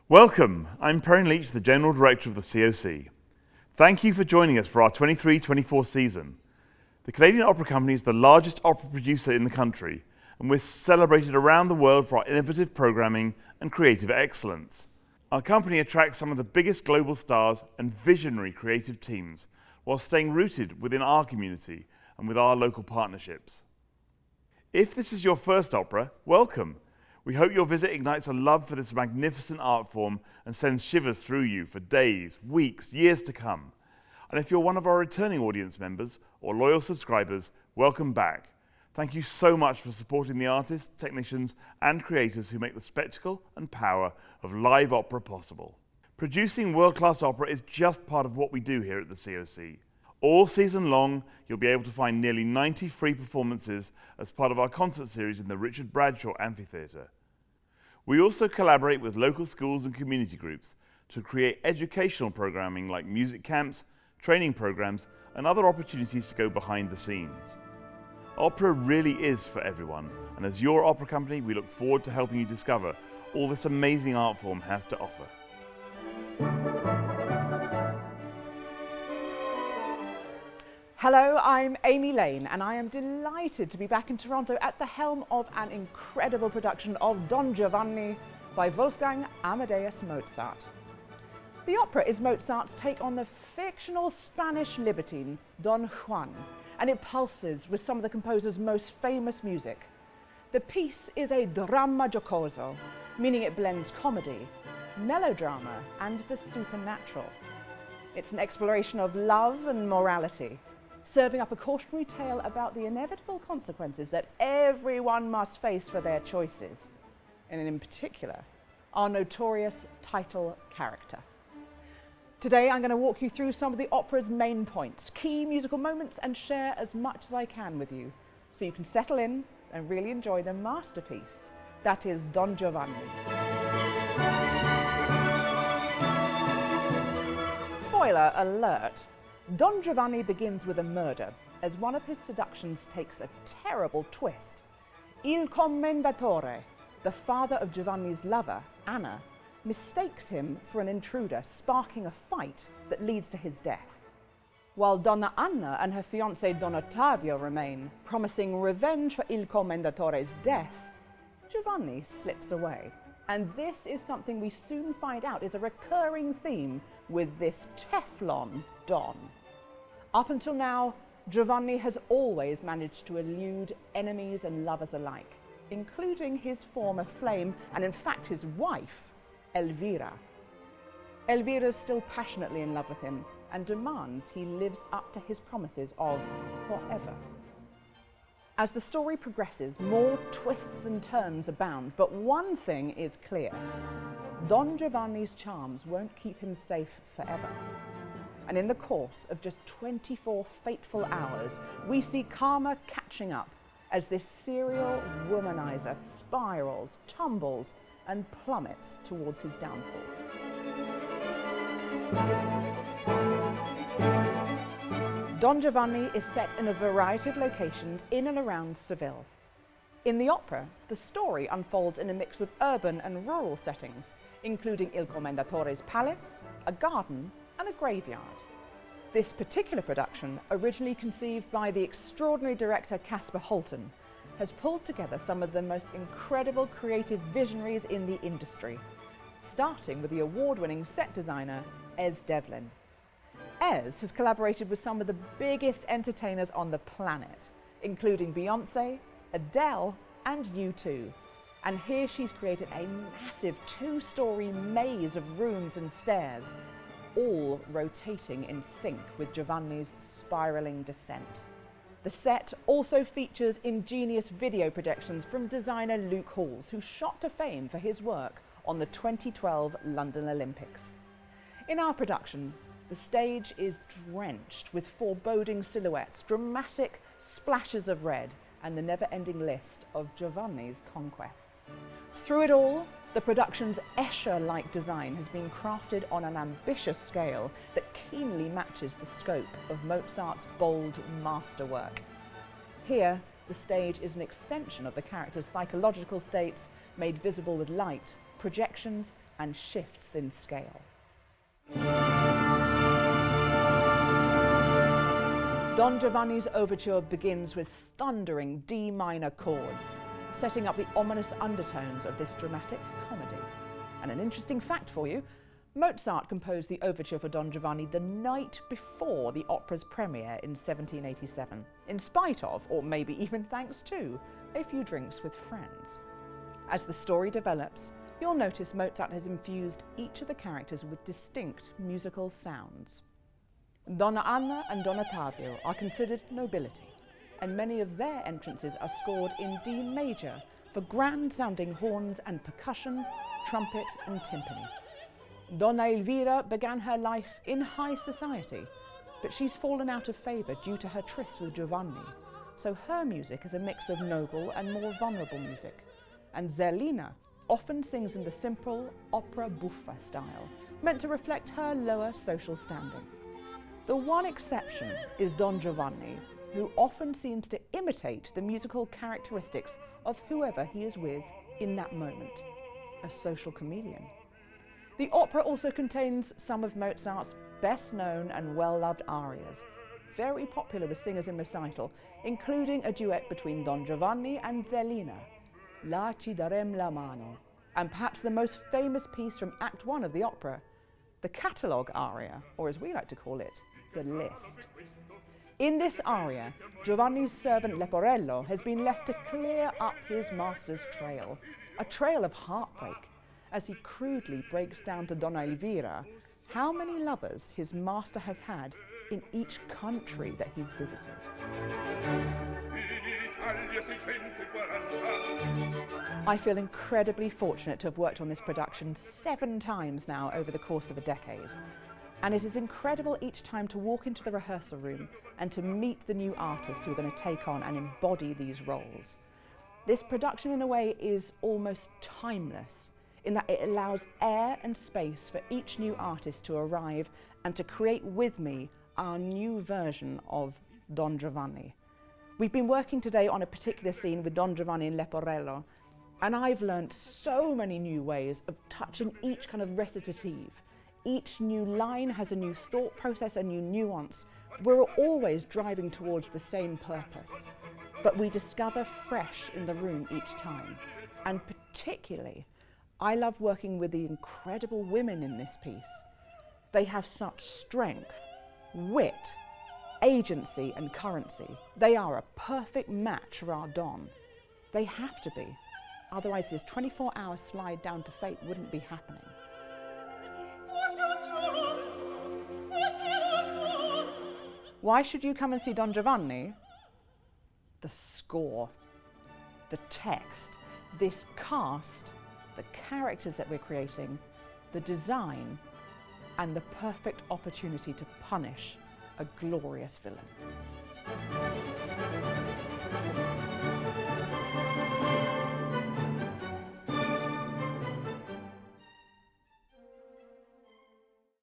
Welcome, I'm Perrin Leach, the General Director of the COC. Thank you for joining us for our 23-24 season. The Canadian Opera Company is the largest opera producer in the country, and we're celebrated around the world for our innovative programming and creative excellence. Our company attracts some of the biggest global stars and visionary creative teams, while staying rooted within our community and with our local partnerships. If this is your first opera, welcome. We hope your visit ignites a love for this magnificent art form and sends shivers through you for days, weeks, years to come. And if you're one of our returning audience members or loyal subscribers, welcome back. Thank you so much for supporting the artists, technicians, and creators who make the spectacle and power of live opera possible. Producing world-class opera is just part of what we do here at the COC. All season long, you'll be able to find nearly 90 free performances as part of our concert series in the Richard Bradshaw Amphitheatre. We also collaborate with local schools and community groups to create educational programming like music camps, training programs, and other opportunities to go behind the scenes. Opera really is for everyone, and as your opera company, we look forward to helping you discover all this amazing art form has to offer. Hello, I'm Amy Lane, and I am delighted to be back in Toronto at the helm of an incredible production of Don Giovanni by Wolfgang Amadeus Mozart. The opera is Mozart's take on the fictional Spanish libertine Don Juan, and it pulses with some of the composer's most famous music. The piece is a dramma giocoso, meaning it blends comedy, melodrama, and the supernatural. It's an exploration of love and morality, serving up a cautionary tale about the inevitable consequences that everyone must face for their choices, and in particular, our notorious title character. Today I'm going to walk you through some of the opera's main points, key musical moments, and share as much as I can with you, so you can settle in and really enjoy the masterpiece that is Don Giovanni. Spoiler alert. Don Giovanni begins with a murder, as one of his seductions takes a terrible twist. Il Commendatore, the father of Giovanni's lover, Anna, mistakes him for an intruder, sparking a fight that leads to his death. While Donna Anna and her fiancé Don Ottavio remain, promising revenge for Il Commendatore's death, Giovanni slips away. And this is something we soon find out is a recurring theme with this Teflon Don. Up until now, Giovanni has always managed to elude enemies and lovers alike, including his former flame and in fact his wife, Elvira. Elvira is still passionately in love with him and demands he lives up to his promises of forever. As the story progresses, more twists and turns abound, but one thing is clear. Don Giovanni's charms won't keep him safe forever. And in the course of just 24 fateful hours, we see karma catching up as this serial womanizer spirals, tumbles, and plummets towards his downfall. Don Giovanni is set in a variety of locations in and around Seville. In the opera, the story unfolds in a mix of urban and rural settings, including Il Commendatore's palace, a garden, and a graveyard. This particular production, originally conceived by the extraordinary director Caspar Holton, has pulled together some of the most incredible creative visionaries in the industry, starting with the award-winning set designer Ez Devlin. Ez has collaborated with some of the biggest entertainers on the planet, including Beyoncé, Adele, and U2. And here she's created a massive two-story maze of rooms and stairs, all rotating in sync with Giovanni's spiraling descent. The set also features ingenious video projections from designer Luke Halls, who shot to fame for his work on the 2012 London Olympics. In our production, the stage is drenched with foreboding silhouettes, dramatic splashes of red, and the never-ending list of Giovanni's conquests. Through it all, the production's Escher-like design has been crafted on an ambitious scale that keenly matches the scope of Mozart's bold masterwork. Here, the stage is an extension of the character's psychological states made visible with light, projections, and shifts in scale. Don Giovanni's overture begins with thundering D minor chords, setting up the ominous undertones of this dramatic comedy. And an interesting fact for you, Mozart composed the overture for Don Giovanni the night before the opera's premiere in 1787, in spite of, or maybe even thanks to, a few drinks with friends. As the story develops, you'll notice Mozart has infused each of the characters with distinct musical sounds. Donna Anna and Don Ottavio are considered nobility, and many of their entrances are scored in D major for grand-sounding horns and percussion, trumpet and timpani. Donna Elvira began her life in high society, but she's fallen out of favour due to her tryst with Giovanni, so her music is a mix of noble and more vulnerable music. And Zerlina often sings in the simple opera buffa style, meant to reflect her lower social standing. The one exception is Don Giovanni, who often seems to imitate the musical characteristics of whoever he is with in that moment, a social chameleon. The opera also contains some of Mozart's best-known and well-loved arias, very popular with singers in recital, including a duet between Don Giovanni and Zerlina, La ci darem la mano, and perhaps the most famous piece from Act 1 of the opera, the catalogue aria, or as we like to call it, the list. In this aria, Giovanni's servant Leporello has been left to clear up his master's trail, a trail of heartbreak, as he crudely breaks down to Donna Elvira how many lovers his master has had in each country that he's visited. I feel incredibly fortunate to have worked on this production 7 times now over the course of a decade. And it is incredible each time to walk into the rehearsal room and to meet the new artists who are going to take on and embody these roles. This production, in a way, is almost timeless, in that it allows air and space for each new artist to arrive and to create with me our new version of Don Giovanni. We've been working today on a particular scene with Don Giovanni and Leporello, and I've learned so many new ways of touching each kind of recitative. Each new line has a new thought process, a new nuance. We're always driving towards the same purpose, but we discover fresh in the room each time. And particularly, I love working with the incredible women in this piece. They have such strength, wit, agency and currency. They are a perfect match for our Don. They have to be, otherwise this 24-hour slide down to fate wouldn't be happening. Why should you come and see Don Giovanni? The score, the text, this cast, the characters that we're creating, the design, and the perfect opportunity to punish a glorious villain.